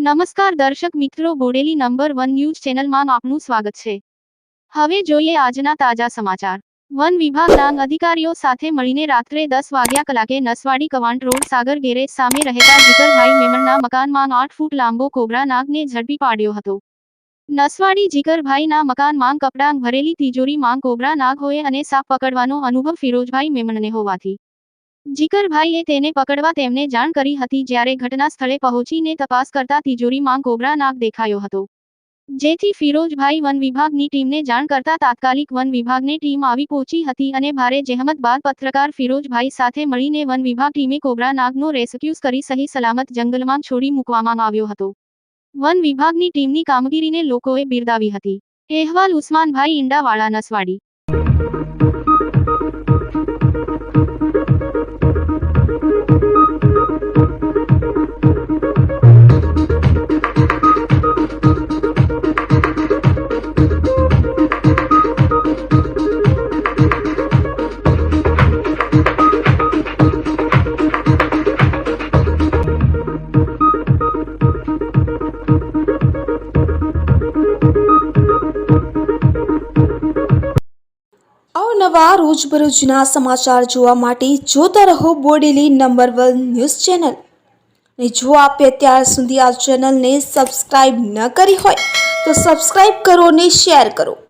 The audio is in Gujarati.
નમસ્કાર દર્શક મિત્રો, બોડેલી નંબર 1 ન્યૂઝ ચેનલમાં આપનું સ્વાગત છે। હવે જોઈએ આજના તાજા સમાચાર। વન વિભાગના અધિકારીઓ સાથે મળીને રાત્રે 10 વાગ્યા કલાકે નસવાડી કવાંટ રોડ સાગર ગેરેજ સામે રહેતા જીકરભાઈ મેમણના મકાનમાં 8 ફૂટ લાંબો કોબરા નાગને ઝડપી પાડ્યો હતો। નસવાડી જીકરભાઈના મકાનમાં કપડાં ભરેલી તિજોરીમાં કોબરા નાગ હોય અને સાપ પકડવાનો અનુભવ ફિરોજભાઈ મેમણને હોવાથી જીકરભાઈએ તેને પકડવા તેમને જાણ કરી હતી, જ્યારે ઘટના સ્થળે પહોંચીને તપાસ કરતા તિજોરીમાં કોબરા નાગ દેખાયો હતો, જેથી ફિરોજભાઈ વન વિભાગની ટીમને જાણ કરતા તાત્કાલિક વન વિભાગની ટીમ આવી પહોંચી હતી અને ભારે જહેમત બાદ પત્રકાર ફિરોજભાઈ સાથે મળીને વન વિભાગ ટીમે કોબરા નાગનો રેસ્ક્યુ કરી સહી સલામત જંગલમાં છોડી મૂકવામાં આવ્યો હતો। વન વિભાગની ટીમની કામગીરીને લોકોએ બિરદાવી હતી। અહેવાલ ઉસ્માનભાઈ ઈંડાવાળા, નસવાડી। અવનવા રોજબરોજના સમાચાર જોવા માટે જોતા રહો બોડેલી નંબર 1 ન્યૂઝ ચેનલ। અને જો આપે અત્યાર સુધી આ ચેનલને સબસ્ક્રાઇબ ન કરી હોય તો સબસ્ક્રાઇબ કરો અને શેર કરો।